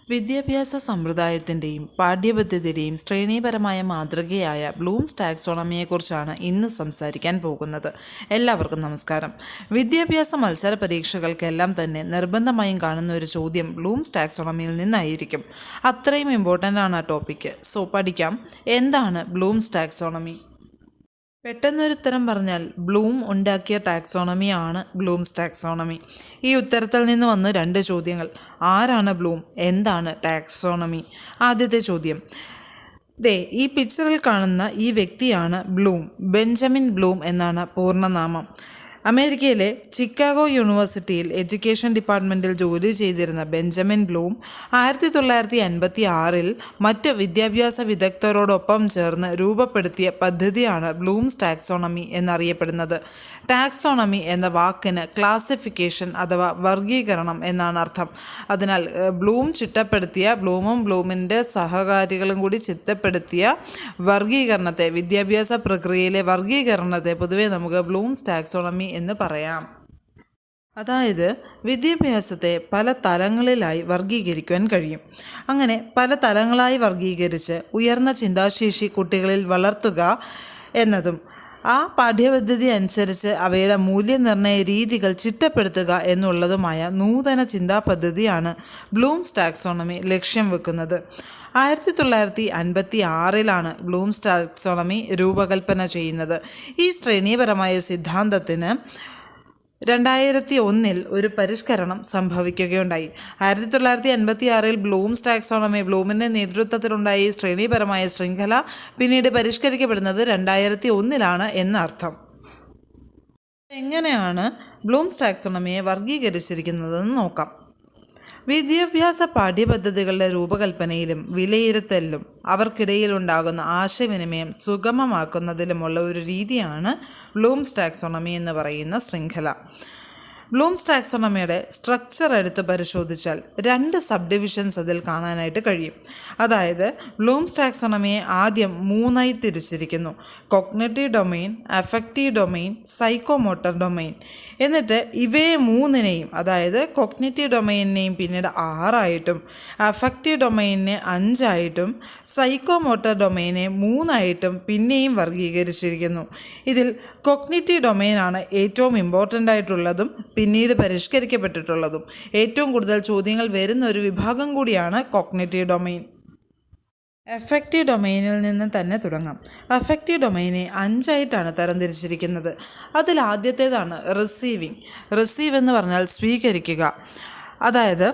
വിദ്യാഭ്യാസ സമ്പ്രദായത്തിൻ്റെയും പാഠ്യപദ്ധതിയുടെയും ശ്രേണീപരമായ മാതൃകയായ ബ്ലൂംസ് ടാക്സോണമിയെക്കുറിച്ചാണ് ഇന്ന് സംസാരിക്കാൻ പോകുന്നത്. എല്ലാവർക്കും നമസ്കാരം. വിദ്യാഭ്യാസ മത്സര പരീക്ഷകൾക്കെല്ലാം തന്നെ നിർബന്ധമായും കാണുന്ന ഒരു ചോദ്യം ബ്ലൂംസ് ടാക്സോണമിയിൽ നിന്നായിരിക്കും. അത്രയും ഇമ്പോർട്ടൻ്റ് ആണ് ആ ടോപ്പിക്ക്. സോ പഠിക്കാം, എന്താണ് ബ്ലൂംസ് ടാക്സോണമി? പെട്ടെന്നൊരു ഉത്തരം പറഞ്ഞാൽ ബ്ലൂം ഉണ്ടാക്കിയ ടാക്സോണമിയാണ് ബ്ലൂംസ് ടാക്സോണമി. ഈ ഉത്തരത്തിൽ നിന്ന് വന്ന് 2 ചോദ്യങ്ങൾ. ആരാണ് ബ്ലൂം? എന്താണ് ടാക്സോണമി? ആദ്യത്തെ ചോദ്യം, ഈ പിക്ചറിൽ കാണുന്ന ഈ വ്യക്തിയാണ് ബ്ലൂം. ബെഞ്ചമിൻ ബ്ലൂം എന്നാണ് പൂർണ്ണനാമം. അമേരിക്കയിലെ ചിക്കാഗോ യൂണിവേഴ്സിറ്റിയിൽ എഡ്യൂക്കേഷൻ ഡിപ്പാർട്ട്മെൻറ്റിൽ ജോലി ചെയ്തിരുന്ന ബെഞ്ചമിൻ ബ്ലൂം 1956 മറ്റ് വിദ്യാഭ്യാസ വിദഗ്ധരോടൊപ്പം ചേർന്ന് രൂപപ്പെടുത്തിയ പദ്ധതിയാണ് ബ്ലൂംസ് ടാക്സോണമി എന്നറിയപ്പെടുന്നത്. ടാക്സോണമി എന്ന വാക്കിന് ക്ലാസിഫിക്കേഷൻ അഥവാ വർഗീകരണം എന്നാണ് അർത്ഥം. അതിനാൽ ബ്ലൂമും ബ്ലൂമിൻ്റെ സഹകാരികളും കൂടി ചിട്ടപ്പെടുത്തിയ വർഗീകരണത്തെ, വിദ്യാഭ്യാസ പ്രക്രിയയിലെ വർഗീകരണത്തെ പൊതുവെ നമുക്ക് ബ്ലൂംസ് ടാക്സോണമി എന്ന് പറയാം. അതായത് വിദ്യാഭ്യാസത്തെ പല തലങ്ങളിലായി വർഗീകരിക്കുവാൻ കഴിയും. അങ്ങനെ പല തലങ്ങളായി വർഗീകരിച്ച് ഉയർന്ന ചിന്താശേഷി കുട്ടികളിൽ വളർത്തുക എന്നതും ആ പാഠ്യപദ്ധതി അനുസരിച്ച് അവയുടെ മൂല്യനിർണ്ണയ രീതികൾ ചിട്ടപ്പെടുത്തുക എന്നുള്ളതുമായ നൂതന ചിന്താ പദ്ധതിയാണ് ബ്ലൂംസ് ടാക്സോണമി ലക്ഷ്യം വെക്കുന്നത്. 1956 ബ്ലൂംസ് ടാക്സോണമി രൂപകൽപ്പന ചെയ്യുന്നത്. ഈ ശ്രേണീപരമായ സിദ്ധാന്തത്തിന് 2001 ഒരു പരിഷ്കരണം സംഭവിക്കുകയുണ്ടായി. 1956 ബ്ലൂംസ് ടാക്സോണമി, ബ്ലൂമിൻ്റെ നേതൃത്വത്തിലുണ്ടായ ഈ ശ്രേണീപരമായ ശൃംഖല പിന്നീട് പരിഷ്കരിക്കപ്പെടുന്നത് 2001 എന്നർത്ഥം. എങ്ങനെയാണ് ബ്ലൂംസ് ടാക്സോണമിയെ വർഗീകരിച്ചിരിക്കുന്നതെന്ന് നോക്കാം. വിദ്യാഭ്യാസ പാഠ്യപദ്ധതികളുടെ രൂപകൽപ്പനയിലും വിലയിരുത്തലിലും അവർക്കിടയിലുണ്ടാകുന്ന ആശയവിനിമയം സുഗമമാക്കുന്നതിലുമുള്ള ഒരു രീതിയാണ് ബ്ലൂംസ് ടാക്സോണമി എന്ന് പറയുന്ന ശൃംഖല. ബ്ലൂംസ് ടാക്സോണമിയുടെ സ്ട്രക്ചർ എടുത്ത് പരിശോധിച്ചാൽ 2 സബ് ഡിവിഷൻസ് അതിൽ കാണാനായിട്ട് കഴിയും. അതായത് ബ്ലൂംസ് ടാക്സോണമിയെ ആദ്യം 3ആയി തിരിച്ചിരിക്കുന്നു: cognitive domain, affective domain, psychomotor domain. എന്നിട്ട് ഇവയെ 3നെയും, അതായത് കോഗ്നിറ്റീവ് ഡൊമെയിനെയും പിന്നീട് 6ആയിട്ടും, അഫക്റ്റീവ് ഡൊമെയിനെ 5ആയിട്ടും, സൈക്കോമോട്ടർ ഡൊമെയിനെ 3ആയിട്ടും പിന്നെയും വർഗീകരിച്ചിരിക്കുന്നു. ഇതിൽ കോഗ്നിറ്റീവ് ഡൊമെയിനാണ് ഏറ്റവും ഇമ്പോർട്ടൻ്റ് ആയിട്ടുള്ളതും പിന്നീട് പരിഷ്കരിക്കപ്പെട്ടിട്ടുള്ളതും. ഏറ്റവും കൂടുതൽ ചോദ്യങ്ങൾ വരുന്ന ഒരു വിഭാഗം കൂടിയാണ് കോഗ്നിറ്റീവ് ഡൊമെയിൻ. അഫക്റ്റീവ് ഡൊമെയിനിൽ നിന്ന് തന്നെ തുടങ്ങാം. അഫക്റ്റീവ് ഡൊമെയിനെ 5ആയിട്ടാണ് തരംതിരിച്ചിരിക്കുന്നത്. അതിൽ ആദ്യത്തേതാണ് റിസീവിങ്. റിസീവ് എന്ന് പറഞ്ഞാൽ സ്വീകരിക്കുക. അതായത്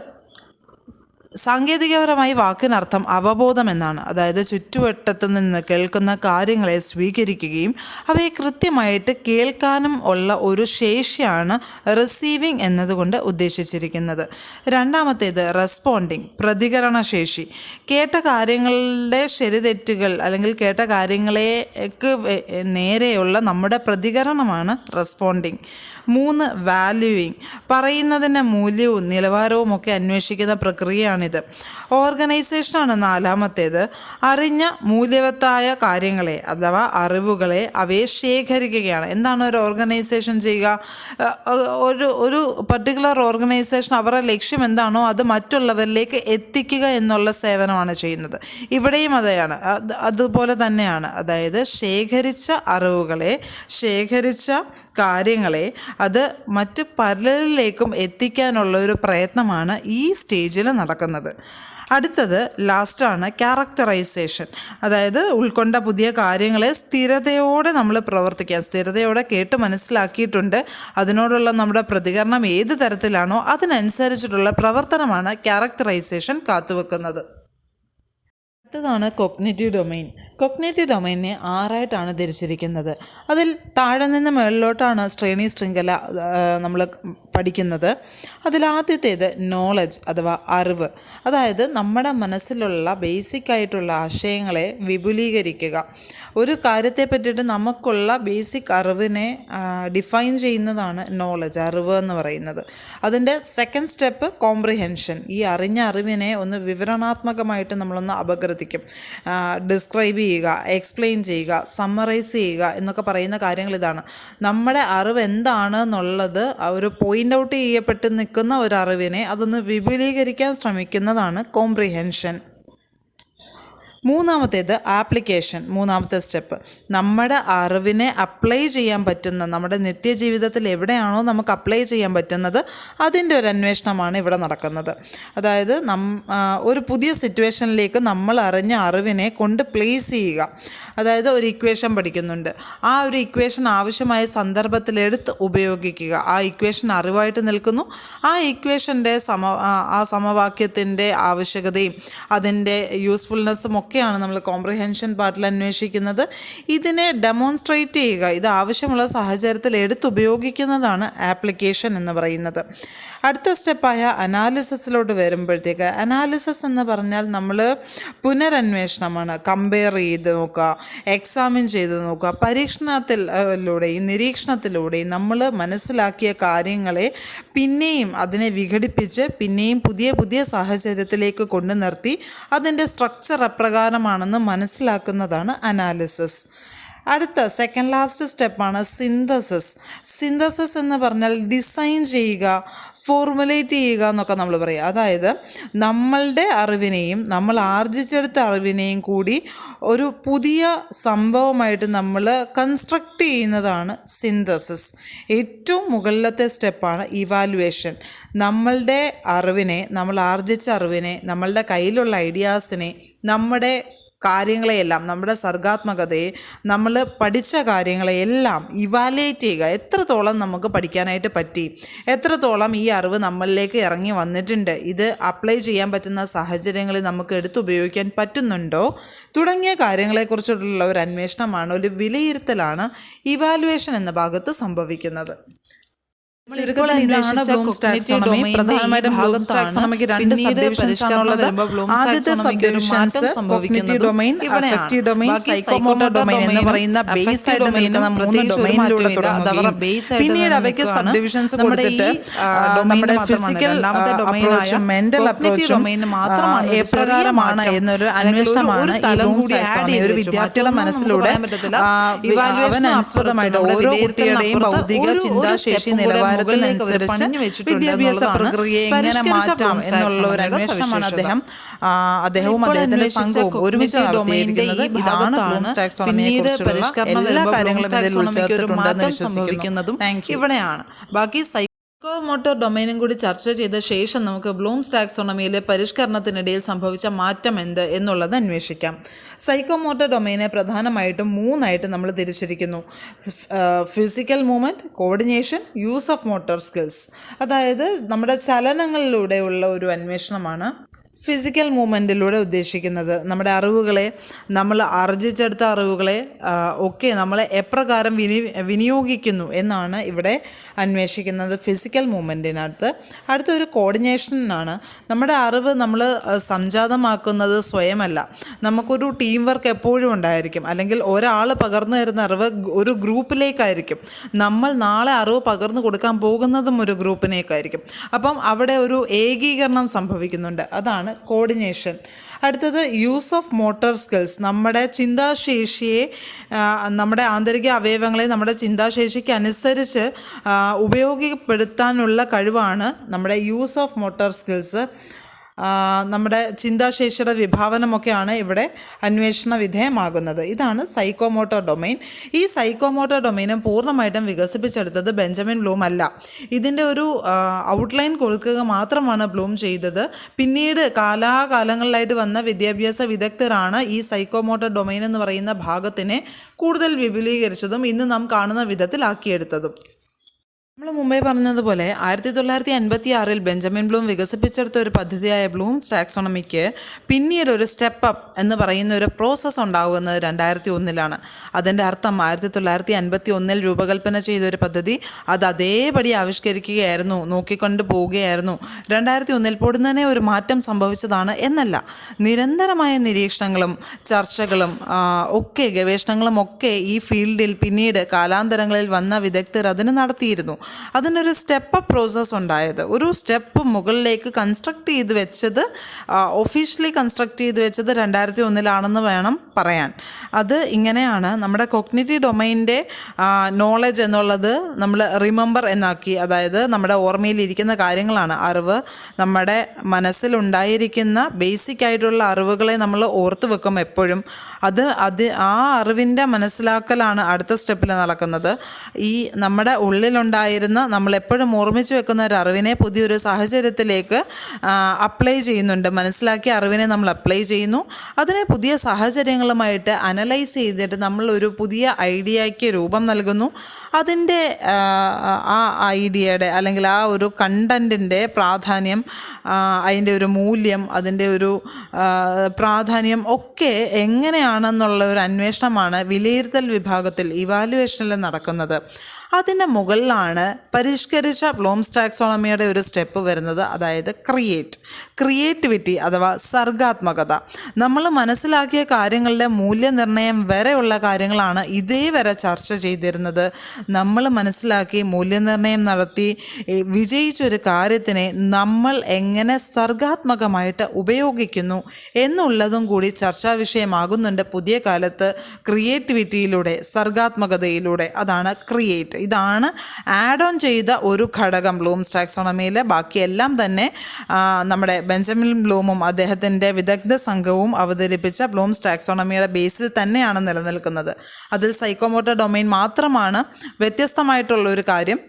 സാങ്കേതികപരമായി വാക്കിനർത്ഥം അവബോധം എന്നാണ്. അതായത് ചുറ്റുവട്ടത്തു നിന്ന് കേൾക്കുന്ന കാര്യങ്ങളെ സ്വീകരിക്കുകയും അവയെ കൃത്യമായിട്ട് കേൾക്കാനും ഉള്ള ഒരു ശേഷിയാണ് റിസീവിങ് എന്നതുകൊണ്ട് ഉദ്ദേശിച്ചിരിക്കുന്നത്. രണ്ടാമത്തേത് റെസ്പോണ്ടിങ്, പ്രതികരണശേഷി. കേട്ട കാര്യങ്ങളുടെ ശരിതെറ്റുകൾ അല്ലെങ്കിൽ കേട്ട കാര്യങ്ങളേക്ക് നേരെയുള്ള നമ്മുടെ പ്രതികരണമാണ് റെസ്പോണ്ടിങ്. 3 വാല്യൂയിങ്, പറയുന്നതിൻ്റെ മൂല്യവും നിലവാരവും ഒക്കെ അന്വേഷിക്കുന്ന പ്രക്രിയയാണ്. ഓർഗനൈസേഷനാണ് 4ാമത്തേത്. അറിഞ്ഞ മൂല്യവത്തായ കാര്യങ്ങളെ അഥവാ അറിവുകളെ അവയെ ശേഖരിക്കുകയാണ്. എന്താണ് ഒരു ഓർഗനൈസേഷൻ ചെയ്യുക? ഒരു പർട്ടിക്കുലർ ഓർഗനൈസേഷൻ അവരുടെ ലക്ഷ്യം എന്താണോ അത് മറ്റുള്ളവരിലേക്ക് എത്തിക്കുക എന്നുള്ള സേവനമാണ് ചെയ്യുന്നത്. ഇവിടെയും അതുപോലെ തന്നെയാണ്. അതായത് ശേഖരിച്ച അറിവുകളെ, ശേഖരിച്ച കാര്യങ്ങളെ അത് മറ്റ് പലരിലേക്കും എത്തിക്കാനുള്ള ഒരു പ്രയത്നമാണ് ഈ സ്റ്റേജിൽ നടക്കുന്നത്. അടുത്തത് ലാസ്റ്റാണ് ക്യാരക്ടറൈസേഷൻ. അതായത് ഉൾക്കൊണ്ട പുതിയ കാര്യങ്ങളെ സ്ഥിരതയോടെ നമ്മൾ പ്രവർത്തിക്കുക, സ്ഥിരതയോടെ കേട്ട് മനസ്സിലാക്കിയിട്ടുണ്ട്, അതിനോടുള്ള നമ്മുടെ പ്രതികരണം ഏത് തരത്തിലാണോ അതിനനുസരിച്ചിട്ടുള്ള പ്രവർത്തനമാണ് ക്യാരക്ടറൈസേഷൻ കാത്തുവെക്കുന്നത്. അടുത്തതാണ് കോഗ്നിറ്റീവ് ഡൊമെയിൻ. കോഗ്നിറ്റീവ് ഡൊമെയിനെ 6ആയിട്ടാണ് തിരിച്ചിരിക്കുന്നത്. അതിൽ താഴെ നിന്ന് മുകളിലോട്ടാണ് ശൃംഖല നമ്മൾ പഠിക്കുന്നത്. അതിലാദ്യത്തേത് നോളജ് അഥവാ അറിവ്. അതായത് നമ്മുടെ മനസ്സിലുള്ള ബേസിക്കായിട്ടുള്ള ആശയങ്ങളെ വിപുലീകരിക്കുക. ഒരു കാര്യത്തെ പറ്റിയിട്ട് നമുക്കുള്ള ബേസിക് അറിവിനെ ഡിഫൈൻ ചെയ്യുന്നതാണ് നോളജ്, അറിവ് എന്ന് പറയുന്നത്. അതിൻ്റെ സെക്കൻഡ് സ്റ്റെപ്പ് കോംപ്രിഹെൻഷൻ. ഈ അറിഞ്ഞ അറിവിനെ ഒന്ന് വിവരണാത്മകമായിട്ട് നമ്മളൊന്ന് സാധിക്കും. ഡിസ്ക്രൈബ് ചെയ്യുക, എക്സ്പ്ലെയിൻ ചെയ്യുക, സമ്മറൈസ് ചെയ്യുക എന്നൊക്കെ പറയുന്ന കാര്യങ്ങൾ ഇതാണ്. നമ്മുടെ അറിവ് എന്താണ് എന്നുള്ളത് ഒരു പോയിൻ്റ് ഔട്ട് ചെയ്യപ്പെട്ട് നിൽക്കുന്ന ഒരു അറിവിനെ അതൊന്ന് വിപുലീകരിക്കാൻ ശ്രമിക്കുന്നതാണ് കോംപ്രിഹെൻഷൻ. മൂന്നാമത്തേത് ആപ്ലിക്കേഷൻ. മൂന്നാമത്തെ സ്റ്റെപ്പ് നമ്മുടെ അറിവിനെ അപ്ലൈ ചെയ്യാൻ പറ്റുന്ന, നമ്മുടെ നിത്യജീവിതത്തിൽ എവിടെയാണോ നമുക്ക് അപ്ലൈ ചെയ്യാൻ പറ്റുന്നത് അതിൻ്റെ ഒരു അന്വേഷണമാണ് ഇവിടെ നടക്കുന്നത്. അതായത് ഒരു പുതിയ സിറ്റുവേഷനിലേക്ക് നമ്മൾ അറിഞ്ഞ അറിവിനെ കൊണ്ട് പ്ലേസ് ചെയ്യുക. അതായത് ഒരു ഇക്വേഷൻ പഠിക്കുന്നുണ്ട്, ആ ഒരു ഇക്വേഷൻ ആവശ്യമായ സന്ദർഭത്തിൽ എടുത്ത് ഉപയോഗിക്കുക. ആ ഇക്വേഷൻ അറിവായിട്ട് നിൽക്കുന്നു. ആ ഇക്വേഷൻ്റെ ആ സമവാക്യത്തിൻ്റെ ആവശ്യകതയും അതിൻ്റെ യൂസ്ഫുൾനെസ്സും ഒക്കെയാണ് നമ്മൾ കോംപ്രിഹെൻഷൻ പാർട്ടിൽ അന്വേഷിക്കുന്നത്. ഇതിനെ ഡെമോൺസ്ട്രേറ്റ് ചെയ്യുക, ഇത് ആവശ്യമുള്ള സാഹചര്യത്തിൽ എടുത്തുപയോഗിക്കുന്നതാണ് ആപ്ലിക്കേഷൻ എന്ന് പറയുന്നത്. അടുത്ത സ്റ്റെപ്പായ അനാലിസിസിലോട്ട് വരുമ്പോഴത്തേക്ക്, അനാലിസിസ് എന്ന് പറഞ്ഞാൽ നമ്മൾ പുനരന്വേഷണമാണ്. കമ്പയർ ചെയ്ത് നോക്കുക, എക്സാമിൻ ചെയ്ത് നോക്കുക. പരീക്ഷണത്തിലൂടെയും നിരീക്ഷണത്തിലൂടെയും നമ്മൾ മനസ്സിലാക്കിയ കാര്യങ്ങളെ പിന്നെയും അതിനെ വിഘടിപ്പിച്ച് പിന്നെയും പുതിയ പുതിയ സാഹചര്യത്തിലേക്ക് കൊണ്ടു നിർത്തി അതിൻ്റെ സ്ട്രക്ചർ എപ്രകാരമാണെന്ന് മനസ്സിലാക്കുന്നതാണ് അനാലിസിസ്. അടുത്ത സെക്കൻഡ് ലാസ്റ്റ് സ്റ്റെപ്പാണ് സിന്തസിസ്. സിന്തസിസ് എന്ന് പറഞ്ഞാൽ ഡിസൈൻ ചെയ്യുക, ഫോർമുലേറ്റ് ചെയ്യുക എന്നൊക്കെ നമ്മൾ പറയും. അതായത് നമ്മളുടെ അറിവിനെയും നമ്മൾ ആർജിച്ചെടുത്ത അറിവിനെയും കൂടി ഒരു പുതിയ സംഭവമായിട്ട് നമ്മൾ കൺസ്ട്രക്റ്റ് ചെയ്യുന്നതാണ് സിന്തസിസ്. ഏറ്റവും മുകളിലത്തെ സ്റ്റെപ്പാണ് ഇവാലുവേഷൻ. നമ്മളുടെ അറിവിനെ, നമ്മൾ ആർജിച്ച അറിവിനെ, നമ്മളുടെ കയ്യിലുള്ള ഐഡിയാസിനെ, നമ്മുടെ കാര്യങ്ങളെയെല്ലാം, നമ്മുടെ സർഗാത്മകതയെ, നമ്മൾ പഠിച്ച കാര്യങ്ങളെയെല്ലാം ഇവാലുവേറ്റ് ചെയ്യുക. എത്രത്തോളം നമുക്ക് പഠിക്കാനായിട്ട് പറ്റി, എത്രത്തോളം ഈ അറിവ് നമ്മളിലേക്ക് ഇറങ്ങി വന്നിട്ടുണ്ട്, ഇത് അപ്ലൈ ചെയ്യാൻ പറ്റുന്ന സാഹചര്യങ്ങളിൽ നമുക്ക് എടുത്തുപയോഗിക്കാൻ പറ്റുന്നുണ്ടോ തുടങ്ങിയ കാര്യങ്ങളെക്കുറിച്ചിട്ടുള്ള ഒരു അന്വേഷണമാണ്, ഒരു വിലയിരുത്തലാണ് ഇവാലുവേഷൻ എന്ന ഭാഗത്ത് സംഭവിക്കുന്നത്. പ്രധാനമായിട്ടും ബ്ലൂംസ് ടാക്സോണമിക്ക് രണ്ട് സബ്ഡിവിഷൻസ് ആണുള്ളത്. ആദ്യത്തെ subdivisions cognitive domain, affective domain, psychomotor domain എന്ന് പറയുന്ന ബേസ് ആയിട്ട് നിൽക്കുന്ന മൂന്ന് ഡൊമൈനിലൂടെ തുടങ്ങുകയും പിന്നീട് അവയ്ക്ക് സബ്ഡിവിഷൻസ് കൊടുത്തിട്ട് നമ്മുടെ ഫിസിക്കൽ അപ്രോച്ചും മെന്റൽ അപ്രോച്ചും എപ്രകാരമാണ് എന്നൊരു അന്വേഷണമാണ് ഈ ബ്ലൂംസ് ടാക്സോണമി. ഒരു വിദ്യാർത്ഥിയുടെ മനസ്സിലൂടെ അവനനുസൃതമായിട്ട് ഓരോ കുട്ടിയുടെയും ബൗദ്ധിക ചിന്താശേഷി നിലവാരം വിദ്യാഭ്യാസ പ്രക്രിയയെ എങ്ങനെ മാറ്റാം എന്നുള്ള ഒരു അന്വേഷണമാണ് അദ്ദേഹവും അദ്ദേഹത്തിന്റെ സംഘവും ഒരുമിച്ച് നടത്തിയിരിക്കുന്നത്. ഇതാണ് ബ്ലൂംസ് ടാക്സോണമിയെ കുറിച്ചുള്ള എല്ലാ കാര്യങ്ങളും ഇതിൽ ഉൾച്ചേർത്തിട്ടുണ്ടെന്ന് വിശ്വസിക്കുന്നതും ഇവിടെയാണ്. ബാക്കി സൈക്കോമോട്ടർ ഡൊമൈനും കൂടി ചർച്ച ചെയ്ത ശേഷം നമുക്ക് ബ്ലൂംസ് ടാക്സോണമിയിലെ പരിഷ്കരണത്തിനിടയിൽ സംഭവിച്ച മാറ്റം എന്ത് എന്നുള്ളത് അന്വേഷിക്കാം. സൈക്കോമോട്ടർ ഡൊമൈനെ പ്രധാനമായിട്ടും മൂന്നായിട്ട് നമ്മൾ തിരിച്ചിരിക്കുന്നു. Physical movement, coordination, use of motor skills. അതായത് നമ്മുടെ ചലനങ്ങളിലൂടെയുള്ള ഒരു അന്വേഷണമാണ് ഫിസിക്കൽ മൂവ്മെൻറ്റിലൂടെ ഉദ്ദേശിക്കുന്നത്. നമ്മുടെ അറിവുകളെ, നമ്മൾ ആർജിച്ചെടുത്ത അറിവുകളെ ഒക്കെ നമ്മൾ എപ്രകാരം വിനിയോഗിക്കുന്നു എന്നാണ് ഇവിടെ അന്വേഷിക്കുന്നത് ഫിസിക്കൽ മൂവ്മെൻറ്റിനകത്ത്. അടുത്തൊരു കോർഡിനേഷനാണ്. നമ്മുടെ അറിവ് നമ്മൾ സംജാതമാക്കുന്നത് സ്വയമല്ല, നമുക്കൊരു ടീം വർക്ക് എപ്പോഴും ഉണ്ടായിരിക്കും. അല്ലെങ്കിൽ ഒരാൾ പകർന്നു തരുന്ന അറിവ് ഒരു ഗ്രൂപ്പിലേക്കായിരിക്കും. നമ്മൾ നാളെ അറിവ് പകർന്നു കൊടുക്കാൻ പോകുന്നതും ഒരു ഗ്രൂപ്പിലേക്കായിരിക്കും. അപ്പം അവിടെ ഒരു ഏകീകരണം സംഭവിക്കുന്നുണ്ട്, അതാണ് കോർഡിനേഷൻ. അടുത്തത് യൂസ് ഓഫ് മോട്ടോർ സ്കിൽസ്. നമ്മുടെ ചിന്താശേഷിയെ, നമ്മുടെ ആന്തരിക അവയവങ്ങളെ നമ്മുടെ ചിന്താശേഷിക്ക് അനുസരിച്ച് ഉപയോഗപ്പെടുത്താനുള്ള കഴിവാണ് നമ്മുടെ യൂസ് ഓഫ് മോട്ടോർ സ്കിൽസ്. നമ്മുടെ ചിന്താശേഷിയുടെ വിഭാവനമൊക്കെയാണ് ഇവിടെ അന്വേഷണ വിധേയമാകുന്നത്. ഇതാണ് സൈക്കോമോട്ടർ ഡൊമൈൻ. ഈ സൈക്കോമോട്ടർ ഡൊമൈനും പൂർണ്ണമായിട്ടും വികസിപ്പിച്ചെടുത്തത് ബെഞ്ചമിൻ ബ്ലൂം അല്ല. ഇതിൻ്റെ ഒരു ഔട്ട്ലൈൻ കൊടുക്കുക മാത്രമാണ് ബ്ലൂം ചെയ്തത്. പിന്നീട് കാലാകാലങ്ങളിലായിട്ട് വന്ന വിദ്യാഭ്യാസ വിദഗ്ധരാണ് ഈ സൈക്കോമോട്ടർ ഡൊമൈൻ എന്ന് പറയുന്ന ഭാഗത്തിനെ കൂടുതൽ വിപുലീകരിച്ചതും ഇന്ന് നാം കാണുന്ന വിധത്തിലാക്കിയെടുത്തതും. നമ്മൾ മുമ്പേ പറഞ്ഞതുപോലെ 1956 ബെഞ്ചമിൻ ബ്ലൂം വികസിപ്പിച്ചെടുത്ത ഒരു പദ്ധതിയായ ബ്ലൂംസ് ടാക്സോണമിക്ക് പിന്നീട് ഒരു സ്റ്റെപ്പ് അപ്പ് എന്ന് പറയുന്ന ഒരു പ്രോസസ്സ് ഉണ്ടാകുന്നത് 2001 അതിൻ്റെ അർത്ഥം 1951 രൂപകൽപ്പന ചെയ്ത ഒരു പദ്ധതി അത് അതേപടി ആവിഷ്കരിക്കുകയായിരുന്നു, നോക്കിക്കൊണ്ട് പോവുകയായിരുന്നു. 2001 പൊടുന്നനെ ഒരു മാറ്റം സംഭവിച്ചതാണ് എന്നല്ല, നിരന്തരമായ നിരീക്ഷണങ്ങളും ചർച്ചകളും ഒക്കെ ഗവേഷണങ്ങളും ഒക്കെ ഈ ഫീൽഡിൽ പിന്നീട് കാലാന്തരങ്ങളിൽ വന്ന വിദഗ്ധർ അതിന് നടത്തിയിരുന്നു. അതിനൊരു സ്റ്റെപ്പ് പ്രോസസ്സ് ഉണ്ടായത്. ഒരു സ്റ്റെപ്പ് മുകളിലേക്ക് കൺസ്ട്രക്ട് ചെയ്ത് വെച്ചത്, ഒഫീഷ്യലി കൺസ്ട്രക്ട് ചെയ്ത് വെച്ചത് 2001 വേണം പറയാൻ. അത് ഇങ്ങനെയാണ്. നമ്മുടെ കൊഗ്നിറ്റീവ് ഡൊമൈൻ്റെ നോളജ് എന്നുള്ളത് നമ്മൾ റിമെമ്പർ എന്നാക്കി, അതായത് നമ്മുടെ ഓർമ്മയിലിരിക്കുന്ന കാര്യങ്ങളാണ്. അറിവ്, നമ്മുടെ മനസ്സിലുണ്ടായിരിക്കുന്ന ബേസിക് ആയിട്ടുള്ള അറിവുകളെ നമ്മൾ ഓർത്ത് വെക്കും എപ്പോഴും. ആ അറിവിൻ്റെ മനസ്സിലാക്കലാണ് അടുത്ത സ്റ്റെപ്പിൽ നടക്കുന്നത്. ഈ നമ്മുടെ ഉള്ളിലുണ്ടായിരുന്ന, നമ്മളെപ്പോഴും ഓർമ്മിച്ച് വെക്കുന്ന ഒരു അറിവിനെ പുതിയൊരു സാഹചര്യത്തിലേക്ക് അപ്ലൈ ചെയ്യുന്നുണ്ട്. മനസ്സിലാക്കിയ അറിവിനെ നമ്മൾ അപ്ലൈ ചെയ്യുന്നു. അതിനെ പുതിയ സാഹചര്യങ്ങളുമായിട്ട് അനലൈസ് ചെയ്തിട്ട് നമ്മൾ ഒരു പുതിയ ഐഡിയയ്ക്ക് രൂപം നൽകുന്നു. അതിൻ്റെ ആ ഐഡിയയുടെ അല്ലെങ്കിൽ ആ ഒരു കണ്ടൻറ്റിൻ്റെ പ്രാധാന്യം, അതിൻ്റെ ഒരു മൂല്യം, അതിൻ്റെ ഒരു പ്രാധാന്യം ഒക്കെ എങ്ങനെയാണെന്നുള്ള ഒരു അന്വേഷണമാണ് വിലയിരുത്തൽ വിഭാഗത്തിൽ, ഇവാലുവേഷനിൽ നടക്കുന്നത്. അതിൻ്റെ മുകളിലാണ് പരിഷ്കരിച്ച ബ്ലൂംസ് ടാക്സോണമിയുടെ ഒരു സ്റ്റെപ്പ് വരുന്നത്, അതായത് ക്രിയേറ്റിവിറ്റി അഥവാ സർഗാത്മകത. നമ്മൾ മനസ്സിലാക്കിയ കാര്യങ്ങളുടെ മൂല്യനിർണ്ണയം വരെയുള്ള കാര്യങ്ങളാണ് ഇതേവരെ ചർച്ച ചെയ്തിരുന്നത്. നമ്മൾ മനസ്സിലാക്കി മൂല്യനിർണ്ണയം നടത്തി വിജയിച്ചൊരു കാര്യത്തിനെ നമ്മൾ എങ്ങനെ സർഗാത്മകമായിട്ട് ഉപയോഗിക്കുന്നു എന്നുള്ളതും കൂടി ചർച്ചാ വിഷയമാകുന്നുണ്ട് പുതിയ കാലത്ത് ക്രിയേറ്റിവിറ്റിയിലൂടെ, സർഗാത്മകതയിലൂടെ. അതാണ് ക്രിയേറ്റ്. ഇതാണ് ആഡ് ഓൺ ചെയ്ത ഒരു ഘടകം ബ്ലൂംസ് ടാക്സോണമിയിൽ. ബാക്കിയെല്ലാം തന്നെ നമ്മുടെ ബെഞ്ചമിൻ ബ്ലൂമും അദ്ദേഹത്തിൻ്റെ വിദഗ്ധ സംഘവും അവതരിപ്പിച്ച ബ്ലൂംസ് ടാക്സോണമിയുടെ ബേസിൽ തന്നെയാണ് നിലനിൽക്കുന്നത്. അതിൽ സൈക്കോമോട്ടർ ഡൊമൈൻ മാത്രമാണ് വ്യത്യസ്തമായിട്ടുള്ളൊരു കാര്യം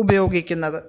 ഉപയോഗിക്കുന്നത്.